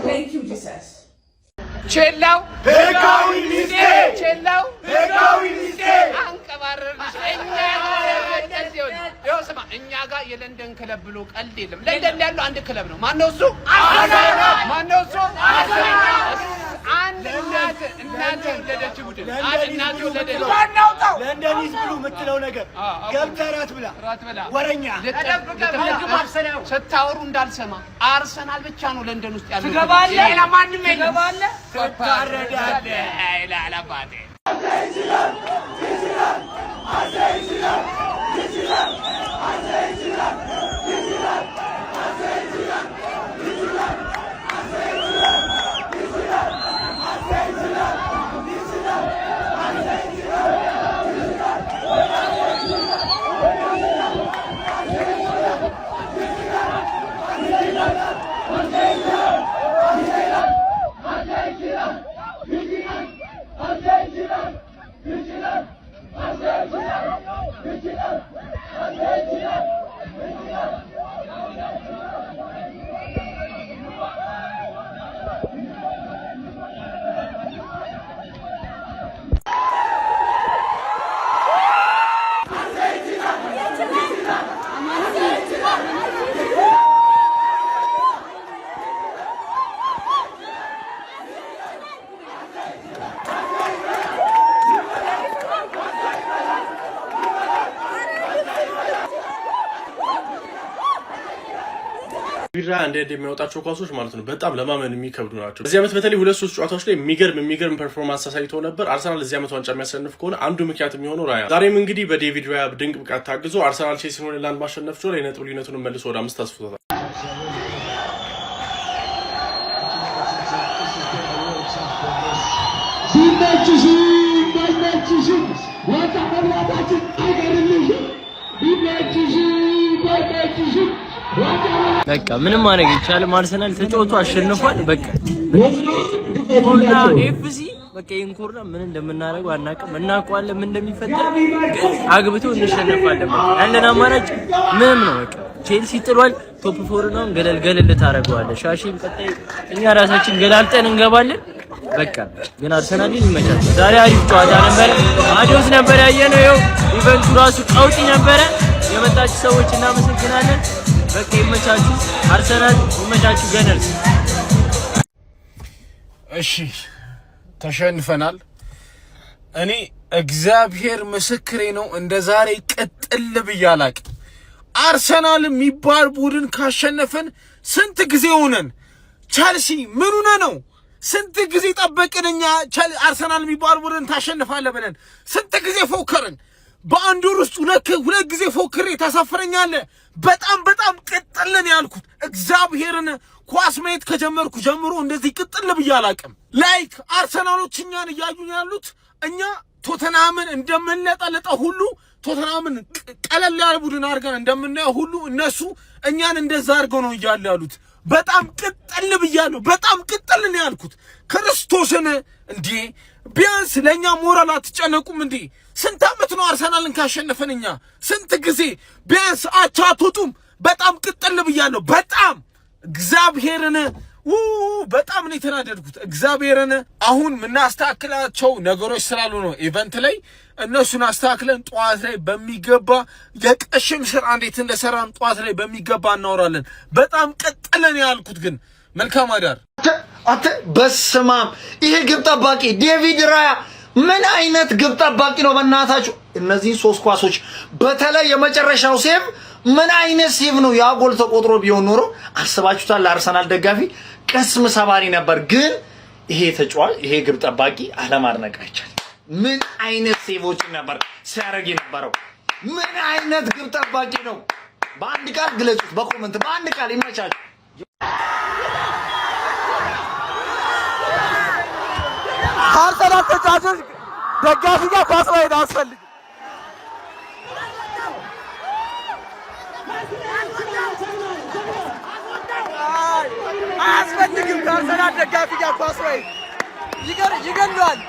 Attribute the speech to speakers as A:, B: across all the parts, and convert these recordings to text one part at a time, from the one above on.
A: Thank you, Jesus.
B: Cellau,
C: Hegawi Miske,
B: Cellau,
C: Hegawi Miske.
B: አንቀባረርሽ ያው ስማ እኛ ጋር የለንደን ክለብ ብሎ ቀልድ የለም። ለንደን ያለው አንድ ክለብ ነው። ማን ነው እሱ? ማነው እሱ? አንድ እናት ወለደች ቡድን አንድ እናት ወለደች።
C: ለንደኒስ ብሉ የምትለው ነገር ገብተህ ራት ብላ ወረኛ
B: ስታወሩ እንዳልሰማ አርሰናል ብቻ ነው ለንደን ውስጥ ያለው።
A: ትገባለህ?
B: ሌላ ማንም የለም።
C: ትታረዳለህ።
B: ላላባቴ
D: ቢራ እንደሚያወጣቸው ኳሶች ማለት ነው በጣም ለማመን የሚከብዱ ናቸው። በዚህ ዓመት በተለይ 2-3 ጨዋታዎች ላይ የሚገርም ፐርፎርማንስ አሳይቶ ነበር። አርሰናል እዚህ ዓመት ዋንጫ የሚያሸንፍ ከሆነ አንዱ ምክንያት የሚሆነው ራያ ዛሬም እንግዲህ በዴቪድ ራያ ድንቅ ብቃት ታግዞ አርሰናል ቼልሲን ወደ ላንድ ማሸነፍ ችሏል። የነጥብ ልዩነቱን መልሶ ወደ 5 አስፍቶታል።
E: በቃ ምንም ማድረግ ይቻላል። አርሰናል ተጫውቶ አሸንፏል። በቃ ኮርና ኤፍሲ በቃ ኢንኮርና ምን እንደምናደርገው አናውቅም። እናውቀዋለን ምን እንደሚፈጠር ግን አግብቶ እንሸነፋለን። በቃ ያለን አማራጭ ምንም ነው። በቃ ቼልሲ ጥሏል። ቶፕ 4 ነው። ገለል ታረጋዋለህ። ሻሺም ቀጣይ እኛ ራሳችን ገላልጠን እንገባለን። በቃ ግን አርሰናል ይመቻል። ዛሬ አሪፍ ጨዋታ ነበር። አዲስ ነበር ያየነው። ይኸው ኢቨንቱ ራሱ ቀውጢ ነበረ። የመጣችሁ ሰዎች እናመሰግናለን። በቃ ይመቻችሁ። አርሰናል ይመቻችሁ። ገነርስ
F: እሺ ተሸንፈናል። እኔ እግዚአብሔር ምስክሬ ነው እንደ ዛሬ ቅጥል ብያላቅ አርሰናል የሚባል ቡድን ካሸነፈን ስንት ጊዜ ሆነን? ቸልሲ ምን ሆነ ነው? ስንት ጊዜ ጠበቅንኛ አርሰናል የሚባል ቡድን ታሸንፋለህ ብለን ስንት ጊዜ ፎከርን። በአንድ ወር ውስጥ ሁለት ጊዜ ፎክሬ ታሳፍረኛለህ። በጣም ቅጥልን ያልኩት እግዚአብሔርን ኳስ ማየት ከጀመርኩ ጀምሮ እንደዚህ ቅጥል ብዬ አላውቅም። ላይክ አርሰናሎች እኛን እያዩን ያሉት እኛ ቶተናምን እንደምንለጠለጠው ሁሉ ቶተናምን ቀለል ያለ ቡድን አድርገን እንደምናየው ሁሉ እነሱ እኛን እንደዛ አድርገው ነው እያሉ ያሉት። በጣም ቅጥል ብያለሁ። በጣም ቅጥል ነው ያልኩት። ክርስቶስን እንዴ ቢያንስ ለኛ ሞራል አትጨነቁም እንዴ? ስንት ዓመት ነው አርሰናልን ካሸነፈን እኛ? ስንት ጊዜ ቢያንስ አቻ አትወጡም? በጣም ቅጥል ብያለሁ። በጣም እግዚአብሔርን በጣም ነው የተናደድኩት። እግዚአብሔርን አሁን ምናስተካክላቸው ነገሮች ስላሉ ነው ኢቨንት ላይ እነሱን አስተካክለን ጧት ላይ በሚገባ የቀሽም ስራ እንዴት እንደሰራን ጧት ላይ በሚገባ እናወራለን። በጣም ቀጥለን ያልኩት ግን መልካም አዳር
C: አተ በስማም ይሄ ግብ ጠባቂ ዴቪድ ራያ ምን አይነት ግብ ጠባቂ ነው በእናታችሁ። እነዚህ 3 ኳሶች በተለይ የመጨረሻው ሴቭ ምን አይነት ሴቭ ነው። ያ ጎል ተቆጥሮ ቢሆን ኖሮ አስባችሁታል ለአርሰናል ደጋፊ ቅስም ሰባሪ ነበር። ግን ይሄ ተጫዋች ይሄ ግብ ጠባቂ አለማድነቅ አይቻልም። ምን አይነት ሴቮች ነበር ሲያረግ የነበረው። ምን አይነት ግብ ጠባቂ ነው። በአንድ ቃል ግለጹት በኮሜንት በአንድ ቃል ይመቻችሁ።
A: አርሰናል ተጫዋቾች ደጋፊ ጋር ኳስ ላይ አስፈልግ አያስፈልግም። ከአርሰናል ደጋፊ ጋር ኳስ ላይ ይገለዋል።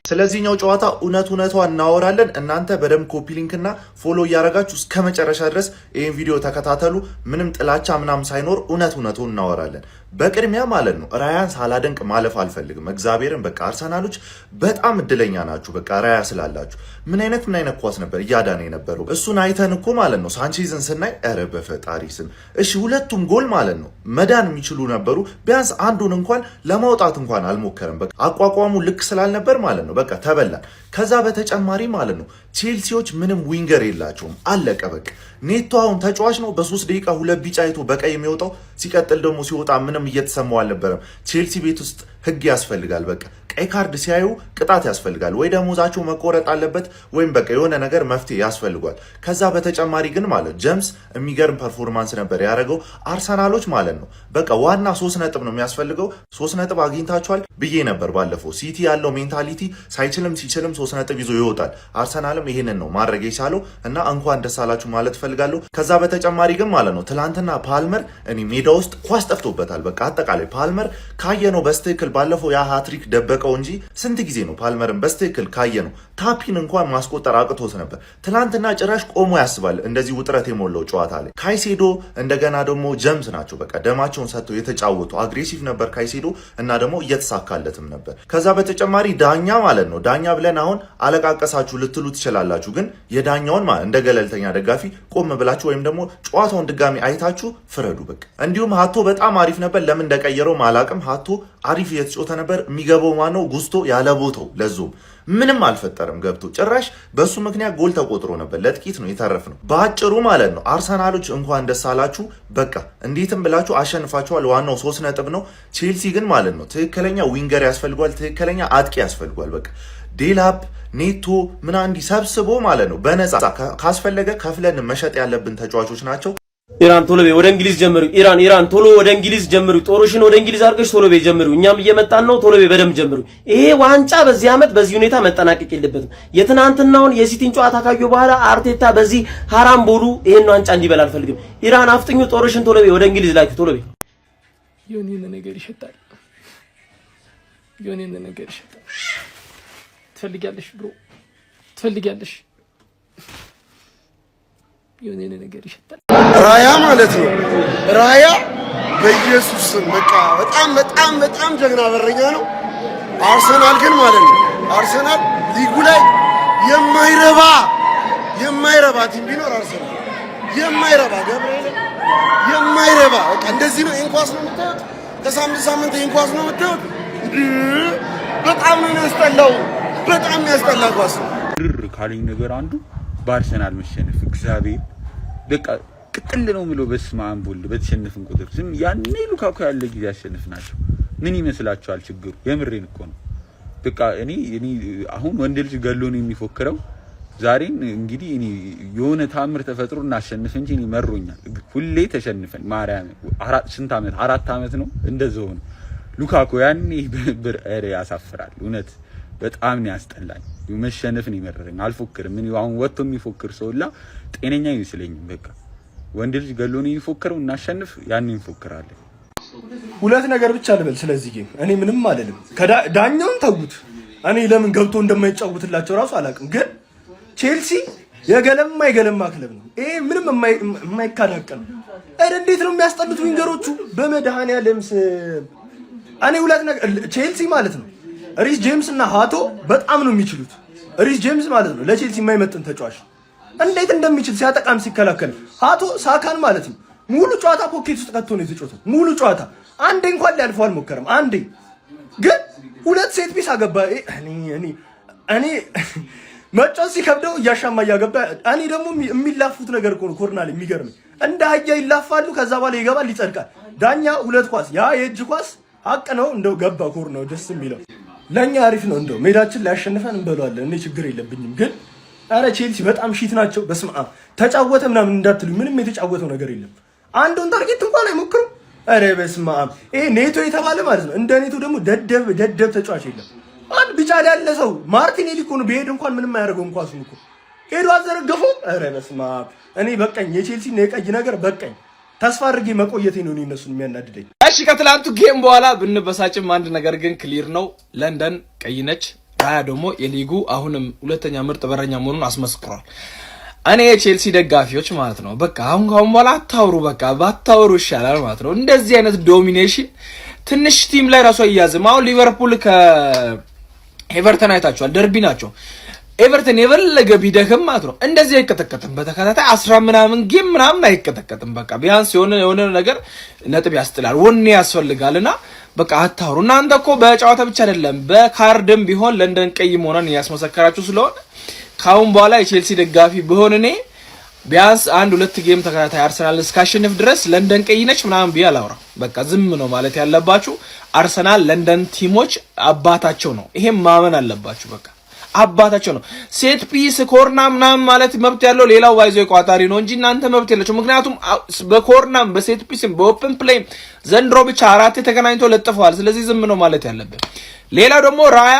G: ስለዚህኛው ጨዋታ እውነቷን እናወራለን። እናንተ በደም ኮፒ ሊንክና ፎሎ እያረጋችሁ እስከ መጨረሻ ድረስ ይሄን ቪዲዮ ተከታተሉ። ምንም ጥላቻ ምናምን ሳይኖር እውነቱን እናወራለን። በቅድሚያ ማለት ነው ራያን ሳላደንቅ ማለፍ አልፈልግም። እግዚአብሔርን በቃ አርሰናሎች በጣም እድለኛ ናችሁ። በቃ ራያ ስላላችሁ ምን አይነት ኳስ ነበር እያዳነ የነበረው። እሱን አይተን እኮ ማለት ነው ሳንቼዝን ስናይ ኧረ በፈጣሪ ስም እሺ ሁለቱም ጎል ማለት ነው መዳን የሚችሉ ነበሩ። ቢያንስ አንዱን እንኳን ለማውጣት እንኳን አልሞከረም። በቃ አቋቋሙ ልክ ስላልነበር ማለት ነው በቃ ተበላን። ከዛ በተጨማሪ ማለት ነው ቼልሲዎች ምንም ዊንገር የላቸውም። አለቀ በቃ። ኔቶ አሁን ተጫዋች ነው በ3 ደቂቃ 2 ቢጫ አይቶ በቀይ የሚወጣው። ሲቀጥል ደግሞ ሲወጣ ምንም እየተሰማው አልነበረም። ቼልሲ ቤት ውስጥ ህግ ያስፈልጋል። በቃ ቀይ ካርድ ሲያዩ ቅጣት ያስፈልጋል። ወይ ደሞዛቸው መቆረጥ አለበት ወይም በቃ የሆነ ነገር መፍትሄ ያስፈልጓል። ከዛ በተጨማሪ ግን ማለት ጀምስ የሚገርም ፐርፎርማንስ ነበር ያደረገው። አርሰናሎች ማለት ነው በቃ ዋና 3 ነጥብ ነው የሚያስፈልገው። 3 ነጥብ አግኝታቸዋል ብዬ ነበር ባለፈው። ሲቲ ያለው ሜንታሊቲ ሳይችልም ሲችልም 3 ነጥብ ይዞ ይወጣል። አርሰናልም ይሄንን ነው ማድረግ የቻለው እና እንኳን ደስ አላችሁ ማለት ፈልጋለሁ። ከዛ በተጨማሪ ግን ማለት ነው ትላንትና ፓልመር እኔ ሜዳ ውስጥ ኳስ ጠፍቶበታል። በቃ አጠቃላይ ፓልመር ካየነው በስትክክል ባለፈው ያ ሃትሪክ ደበቀው እንጂ ስንት ጊዜ ነው ፓልመርን በስትክክል ካየነው ታፒን እንኳን ማስቆጠር አቅቶት ነበር። ትላንትና ጭራሽ ቆሞ ያስባል እንደዚህ ውጥረት የሞላው ጨዋታ ላይ ካይሴዶ እንደገና ደግሞ ጀምስ ናቸው በቃ ደማቸውን ሰጥተው የተጫወቱ። አግሬሲቭ ነበር ካይሴዶ እና ደግሞ እየተሳካለትም ነበር። ከዛ በተጨማሪ ዳኛ ማለት ነው ዳኛ ብለን አሁን አለቃቀሳችሁ ልትሉ ትችላላችሁ። ግን የዳኛውን ማለት እንደ ገለልተኛ ደጋፊ ቆም ብላችሁ ወይም ደግሞ ጨዋታውን ድጋሚ አይታችሁ ፍረዱ በቃ። እንዲሁም ሃቶ በጣም አሪፍ ነበር። ለምን እንደቀየረው ማላቅም። ሃቶ አሪፍ እየተጫወተ ነበር። የሚገባው ማነው ጉስቶ ያለ ቦታው ለዞም ምንም አልፈጠረም ገብቶ። ጭራሽ በሱ ምክንያት ጎል ተቆጥሮ ነበር። ለጥቂት ነው የተረፍነው። በአጭሩ ማለት ነው አርሰናሎች እንኳን ደስ አላችሁ በቃ። እንዴትም ብላችሁ አሸንፋችኋል። ዋናው 3 ነጥብ ነው። ቼልሲ ግን ማለት ነው ትክክለኛ ዊንገር ያስፈልጓል። ትክክለኛ አጥቂ ያስፈልጓል በቃ። ዴላፕ ኔቶ ምና እንዲ ሰብስቦ ማለት ነው በነፃ ካስፈለገ ከፍለን መሸጥ ያለብን ተጫዋቾች ናቸው።
E: ኢራን ቶሎ በይ ወደ እንግሊዝ ጀምሩ። ኢራን ቶሎ ወደ እንግሊዝ ጀምሩ። ጦርሽን ወደ እንግሊዝ አድርገሽ ቶሎ በይ ጀምሩ። እኛም እየመጣን ነው። ቶሎ በይ በደም ጀምሩ። ይሄ ዋንጫ በዚህ ዓመት በዚህ ሁኔታ መጠናቀቅ የለበትም። የትናንትናውን የሲቲን ጨዋታ ካዩ በኋላ አርቴታ በዚህ ሃራም ቦሉ ይሄን ዋንጫ እንዲበላ አልፈልግም። ኢራን አፍጥኙ። ጦርሽን ቶሎ በይ ወደ እንግሊዝ ላኪ። ቶሎ በይ
H: የሆነ ነገር ይሸጣል። ትፈልጊያለሽ ብሮ ትፈልጊያለሽ። የሆነ ነገር ይሸጣል።
C: ራያ ማለት ነው ራያ በኢየሱስ በቃ በጣም ጀግና በረኛ ነው። አርሰናል ግን ማለት ነው አርሰናል ሊጉ ላይ የማይረባ ቲም ቢኖር አርሰናል የማይረባ ገብርኤል የማይረባ በቃ እንደዚህ ነው። እንኳስ ነው የምታዩት ከሳምንት እንኳስ ነው የምታዩት። በጣም ነው ያስጠላው። በጣም ያስጠላ ኳስ ነው።
I: ካለኝ ነገር አንዱ በአርሰናል መሸነፍ እግዚአብሔር በቃ ቅጥል ነው የሚለው በስመ አብ ወልድ በተሸነፍን ቁጥር ዝም ያኔ ሉካኩ ያለ ጊዜ ያሸነፍናቸው ምን ይመስላችኋል? ችግሩ የምሬን እኮ ነው። በቃ እኔ አሁን ወንድ ልጅ ገሎ ነው የሚፎክረው ዛሬን እንግዲህ እኔ የሆነ ታምር ተፈጥሮ እናሸንፍ እንጂ እኔ መሮኛል። ሁሌ ተሸንፈን ማርያም አራት ዓመት ነው እንደዛው ነው። ሉካኮ ያኔ ብር ያሳፍራል። እውነት በጣም ነው ያስጠላኝ። መሸነፍ ነው ይመረረኝ። አልፎክርም። ምን አሁን ወጥቶ የሚፎክር ሰውላ ጤነኛ አይመስለኝም። በቃ ወንድ ልጅ ገሎ ነው የሚፎክረው። እናሸንፍ ያኔ እንፎክራለን።
J: ሁለት ነገር ብቻ ልበል ስለዚህ ጌም እኔ ምንም አልልም። ዳኛውን ተውት። እኔ ለምን ገብቶ እንደማይጫወትላቸው ራሱ አላውቅም። ግን ቼልሲ የገለማ ክለብ ነው። ይሄ ምንም የማይካዳቀል ነው። እንዴት ነው የሚያስጠሉት ዊንገሮቹ በመድኃኒዓለም ስም። እኔ ሁለት ነገር ቼልሲ ማለት ነው ሪስ ጄምስ እና ሃቶ በጣም ነው የሚችሉት። ሪስ ጄምስ ማለት ነው ለቼልሲ የማይመጥን ተጫዋች እንዴት እንደሚችል ሲያጠቃም ሲከላከል። ሃቶ ሳካን ማለት ነው ሙሉ ጨዋታ ፖኬት ውስጥ ከቶ ነው የተጫወተው። ሙሉ ጨዋታ አንዴ እንኳን ሊያልፈው አልሞከረም። አንዴ ግን ሁለት ሴት ፒስ አገባ። እኔ መጫወት ሲከብደው እያሻማ እያገባ። እኔ ደግሞ የሚላፉት ነገር እኮ ነው ኮርናል የሚገርም እንደ አህያ ይላፋሉ። ከዛ በኋላ ይገባል ይጸድቃል። ዳኛ ሁለት ኳስ ያ የእጅ ኳስ ሀቅ ነው እንደው ገባ ኮር ነው ደስ የሚለው ለኛ አሪፍ ነው። እንደው ሜዳችን ላይ ያሸንፈን እንበለዋለን። እኔ ችግር የለብኝም። ግን አረ ቼልሲ በጣም ሺት ናቸው። በስመ አብ ተጫወተ ምናምን እንዳትሉ ምንም የተጫወተው ነገር የለም። አንዱን ታርጌት እንኳን አይሞክሩም። አረ በስመ አብ ይሄ ኔቶ የተባለ ማለት ነው። እንደ ኔቶ ደግሞ ደደብ ተጫዋች የለም። አንድ ቢጫ ላይ ያለ ሰው ማርቲኔሊ እኮ ነው ቢሄድ እንኳን ምንም አያደርገውም። ኳሱን እኮ ሄዶ አዘረገፈው። አረ በስመ አብ እኔ በቃኝ። የቼልሲ የቀይ ነገር በቃኝ። ተስፋ አድርጌ መቆየቴ ነው እነሱን የሚያናድደኝ።
A: እሺ ከትላንቱ ጌም በኋላ ብንበሳጭም አንድ ነገር ግን ክሊር ነው። ለንደን ቀይ ነች። ራያ ደግሞ የሊጉ አሁንም ሁለተኛ ምርጥ በረኛ መሆኑን አስመስክሯል። እኔ የቼልሲ ደጋፊዎች ማለት ነው በቃ አሁን በኋላ አታውሩ፣ በቃ ባታውሩ ይሻላል ማለት ነው። እንደዚህ አይነት ዶሚኔሽን ትንሽ ቲም ላይ ራሱ አያዝም። አሁን ሊቨርፑል ከኤቨርተን አይታችኋል፣ ደርቢ ናቸው። ኤቨርተን የበለገ ቢደክም ማለት ነው እንደዚህ አይቀጠቀጥም። በተከታታይ 10 ምናምን ጌም ምናምን አይቀጠቀጥም። በቃ ቢያንስ የሆነ ነገር ነጥብ ያስጥላል፣ ወኔ ያስፈልጋልና በቃ አታውሩ። እናንተ እኮ በጨዋታ ብቻ አይደለም በካርድም ቢሆን ለንደን ቀይ መሆኗን ያስመሰከራችሁ ስለሆነ ካሁን በኋላ የቼልሲ ደጋፊ ቢሆን እኔ ቢያንስ 1-2 ጌም ተከታታይ አርሰናል እስካሸንፍ ድረስ ለንደን ቀይ ነች ምናምን ቢያ አላውራ። በቃ ዝም ነው ማለት ያለባችሁ። አርሰናል ለንደን ቲሞች አባታቸው ነው። ይሄን ማመን አለባችሁ። በቃ አባታቸው ነው። ሴት ፒስ ኮርና ምናምን ማለት መብት ያለው ሌላው ዋይዞ ቋጣሪ ነው እንጂ እናንተ መብት የላችሁ። ምክንያቱም በኮርናም በሴት ፒስም በኦፕን ፕሌይ ዘንድሮ ብቻ 4 ተገናኝቶ ለጥፈዋል። ስለዚህ ዝም ነው ማለት ያለብን። ሌላው ደግሞ ራያ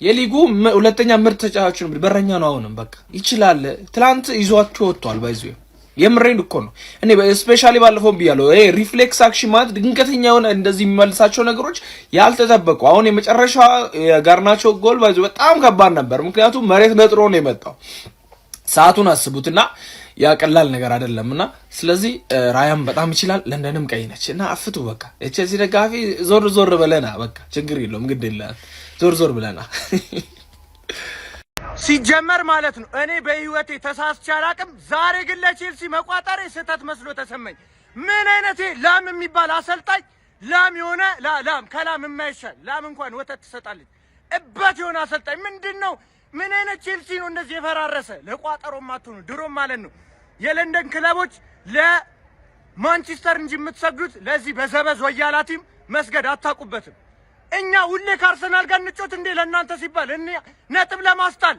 A: የሊጉ ሁለተኛ ምርጥ ተጫዋች ነው፣ በረኛ ነው። አሁንም በቃ ይችላል። ትላንት ይዟቸው ወጥቷል። ባይዙ የምሬን እኮ ነው። እኔ ስፔሻሊ ባለፈው ብያለሁ። ሪፍሌክስ አክሽን ማለት ድንገተኛ የሆነ እንደዚህ የሚመልሳቸው ነገሮች ያልተጠበቁ። አሁን የመጨረሻ ጋርናቾ ጎል ባይዙ በጣም ከባድ ነበር፣ ምክንያቱም መሬት ነጥሮ ነው የመጣው። ሰዓቱን አስቡትና ያ ቀላል ነገር አይደለምና ስለዚህ ራያም በጣም ይችላል። ለንደንም ቀይ ነች እና አፍቱ በቃ የቼልሲ ደጋፊ ዞር በለና በቃ ችግር የለውም ግድ የለም ዞር ብለና
K: ሲጀመር ማለት ነው። እኔ በህይወቴ ተሳስቼ አላቅም። ዛሬ ግን ለቼልሲ መቋጠሬ ስህተት መስሎ ተሰማኝ። ምን አይነት ላም የሚባል አሰልጣኝ ላም የሆነ ላም ከላም የማይሻል ላም እንኳን ወተት ትሰጣለች እበት የሆነ አሰልጣኝ ምንድነው? ምን አይነት ቼልሲ ነው እንደዚህ የፈራረሰ? ለቋጠሮም አትሆኑ ድሮም ማለት ነው። የለንደን ክለቦች ለማንቸስተር እንጂ የምትሰግዱት ለዚህ በዘበዝ ወያላ ቲም መስገድ አታውቁበትም። እኛ ሁሌ ከአርሰናል ጋር እንጮት እንዴ ለእናንተ ሲባል ነጥብ ለማስጣል።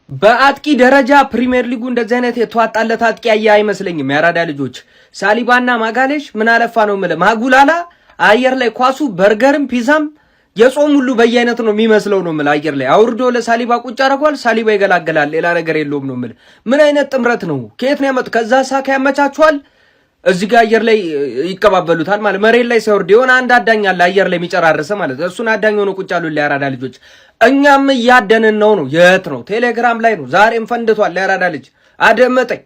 L: በአጥቂ ደረጃ ፕሪሚየር ሊጉ እንደዚህ አይነት የተዋጣለት አጥቂ ያየ አይመስለኝም። ያራዳ ልጆች ሳሊባና ማጋሌሽ ምን አለፋ ነው ማለት ማጉላላ አየር ላይ ኳሱ በርገርም ፒዛም የጾም ሁሉ በየአይነት ነው የሚመስለው ነው ማለት አየር ላይ አውርዶ ለሳሊባ ቁጭ አድርጓል። ሳሊባ ይገላገላል። ሌላ ነገር የለውም ነው ማለት። ምን አይነት ጥምረት ነው? ከየት ነው ያመጡት? ከዛ ሳካ ያመቻቸዋል። እዚህ ጋር አየር ላይ ይቀባበሉታል ማለት መሬት ላይ ሲወርድ የሆነ አንድ አዳኝ አለ አየር ላይ የሚጨራርሰ ማለት እሱን አዳኝ ሆኖ ቁጭ አሉ ለያራዳ ልጆች። እኛም እያደንን ነው። የት ነው? ቴሌግራም ላይ ነው። ዛሬም ፈንድቷል። ለያራዳ ልጅ አደመጠኝ።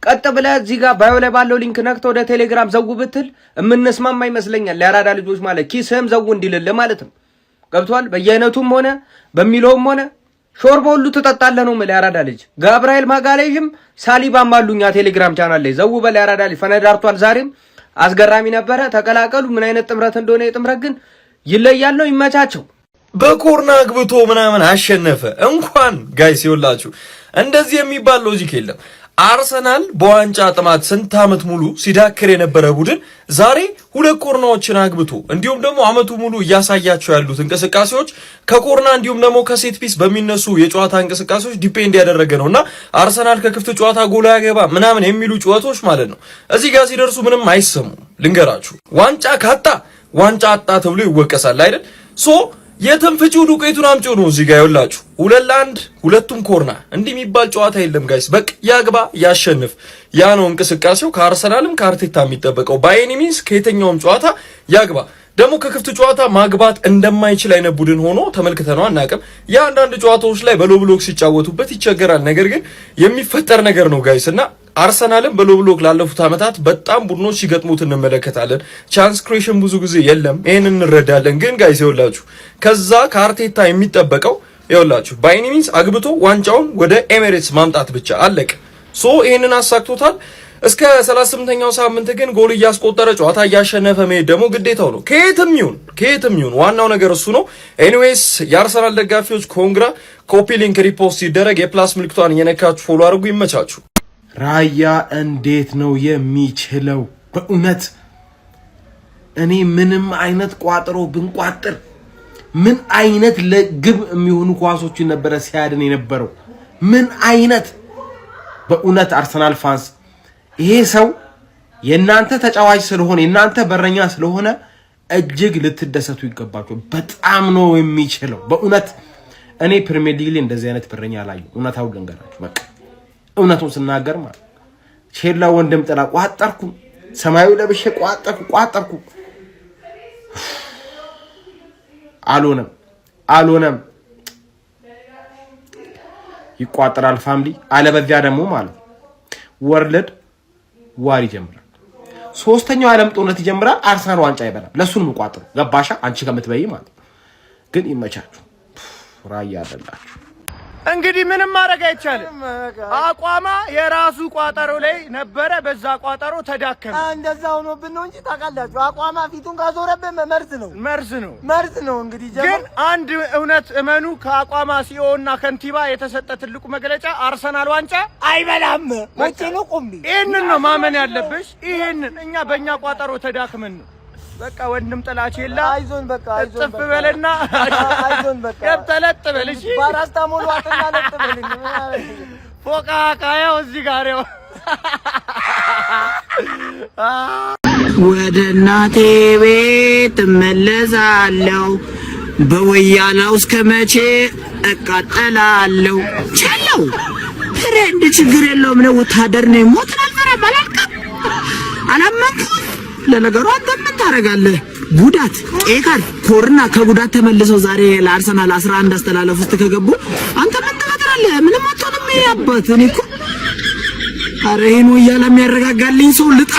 L: ቀጥ ብለህ እዚህ ጋር ባዮ ላይ ባለው ሊንክ ነክተህ ወደ ቴሌግራም ዘው ብትል የምንስማማ ይመስለኛል። ለያራዳ ልጆች ማለት ኪስህም ዘው እንዲልልህ ማለት ነው። ገብቷል? በየአይነቱም ሆነ በሚለውም ሆነ ሾርባ ሁሉ ትጠጣለህ ነው ማለት ያራዳ ልጅ። ጋብርኤል ማጋሌዥም ሳሊባም አሉኛ ቴሌግራም ቻናል ላይ ዘው በል ያራዳ ልጅ ፈነዳርቷል። ዛሬም አስገራሚ ነበረ። ተቀላቀሉ። ምን አይነት ጥምረት እንደሆነ የጥምረት ግን ይለያል ነው። ይመቻቸው።
M: በኮርና አግብቶ ምናምን አሸነፈ። እንኳን ጋይስ ይወላችሁ እንደዚህ የሚባል ሎጂክ የለም። አርሰናል በዋንጫ ጥማት ስንት ዓመት ሙሉ ሲዳክር የነበረ ቡድን ዛሬ 2 ኮርናዎችን አግብቶ እንዲሁም ደግሞ አመቱ ሙሉ እያሳያቸው ያሉት እንቅስቃሴዎች ከኮርና እንዲሁም ደግሞ ከሴት ፒስ በሚነሱ የጨዋታ እንቅስቃሴዎች ዲፔንድ ያደረገ ነውና አርሰናል ከክፍት ጨዋታ ጎል ያገባ ምናምን የሚሉ ጨዋታዎች ማለት ነው እዚህ ጋር ሲደርሱ ምንም አይሰሙም። ልንገራችሁ ዋንጫ ካጣ ዋንጫ አጣ ተብሎ ይወቀሳል አይደል? ሶ የትንፍጪው ዱቄቱን አምጪው ነው እዚህ ጋር ይኸውላችሁ 2-1 ሁለቱም ኮርና እንዲህ የሚባል ጨዋታ የለም ጋይስ። በቃ ያግባ ያሸንፍ ያ ነው እንቅስቃሴው ከአርሰናልም ከአርቴታ የሚጠበቀው ባይ ኤኒ ሚንስ ከየትኛውም ጨዋታ ያግባ። ደግሞ ከክፍት ጨዋታ ማግባት እንደማይችል አይነት ቡድን ሆኖ ተመልክተነው አናውቅም። የአንዳንድ ጨዋታዎች ላይ በሎ ብሎክ ሲጫወቱበት ይቸገራል። ነገር ግን የሚፈጠር ነገር ነው ጋይስ እና አርሰናልም በሎ ብሎክ ላለፉት አመታት በጣም ቡድኖች ሲገጥሙት እንመለከታለን። ቻንስ ክሬሽን ብዙ ጊዜ የለም፣ ይሄን እንረዳለን። ግን ጋይስ ይኸውላችሁ ከዛ ከአርቴታ የሚጠበቀው ይኸውላችሁ ባይ ኤኒ ሚንስ አግብቶ ዋንጫውን ወደ ኤሚሬትስ ማምጣት ብቻ አለቀ። ሶ ይሄንን አሳክቶታል። እስከ 38ኛው ሳምንት ግን ጎል እያስቆጠረ ጨዋታ እያሸነፈ መሄድ ደግሞ ግዴታው ነው። ከየትም ይሁን ዋናው ነገር እሱ ነው። ኤኒዌይስ የአርሰናል ደጋፊዎች ኮንግራ፣ ኮፒ ሊንክ ሪፖስት ሲደረግ የፕላስ ምልክቷን እየነካችሁ ፎሎ አድርጉ። ይመቻችሁ።
F: ራያ እንዴት ነው የሚችለው? በእውነት እኔ ምንም አይነት ቋጥሮ ብንቋጥር ምን አይነት ለግብ የሚሆኑ ኳሶችን ነበረ ሲያድን የነበረው ምን አይነት በእውነት አርሰናል ፋንስ ይሄ ሰው የናንተ ተጫዋች ስለሆነ የናንተ በረኛ ስለሆነ እጅግ ልትደሰቱ ይገባችሁ። በጣም ነው የሚችለው በእውነት እኔ ፕሪሚየር ሊግ ላይ እንደዚህ አይነት በረኛ ላይ እውነታው ልንገራችሁ በቃ እውነቱን ስናገር ማለት ቼላ ወንድም ጥላ ቋጠርኩ ሰማያዊ ለብሼ ቋጠርኩ አልሆነም ይቋጠራል ፋሚሊ አለበዚያ ደግሞ ማለት ወርልድ ዋር ይጀምራል። ሶስተኛው ዓለም ጦርነት ይጀምራል። አርሰናል ዋንጫ ይበላል። ለሱን ቋጥሩ ገባሻ አንቺ ከምትበይ ማለት ግን ይመቻችሁ። ራያ አይደላችሁ
K: እንግዲህ ምንም ማድረግ አይቻልም። አቋማ የራሱ ቋጠሮ ላይ ነበረ። በዛ ቋጠሮ ተዳከመ።
N: እንደዛ ሆኖብን ነው እንጂ ታውቃላችሁ አቋማ ፊቱን ካዞረብን መርዝ ነው። እንግዲህ
K: ግን አንድ እውነት እመኑ ከአቋማ ሲኦ እና ከንቲባ የተሰጠ ትልቁ መግለጫ አርሰናል ዋንጫ አይበላም።
N: ወጪ ነው ቁምቢ።
K: ይሄንን ነው ማመን ያለብሽ። ይሄንን እኛ በእኛ ቋጠሮ ተዳክመን ነው በቃ ወንድም ጥላች የለ
N: አይዞን
K: ጥፍ በለና
N: አይዞን በቃ
K: ገብተለጥ በል እሺ
N: ፓራስታሞል ዋጥና ለጥ በልኝ
K: ፎቃ ካያው እዚህ ጋር ያው
O: ወደ እናቴ ቤት እመለሳለሁ በወያላው እስከ መቼ እቃጠላለሁ ቻለው ፍሬንድ ችግር የለውም ነው ወታደር ነው ሞት ነበር አላመንኩ ለነገሩ አንተ ምን ታረጋለህ? ጉዳት ኤካር ኮርና ከጉዳት ተመልሰው ዛሬ ለአርሰናል 11 አስተላለፍ ውስጥ ከገቡ አንተ ምን ትመጣለህ? ምንም አትሆንም። ያባት እኔ እኮ አረ ይሄን ወያላ የሚያረጋጋልኝ ሰው ልጣ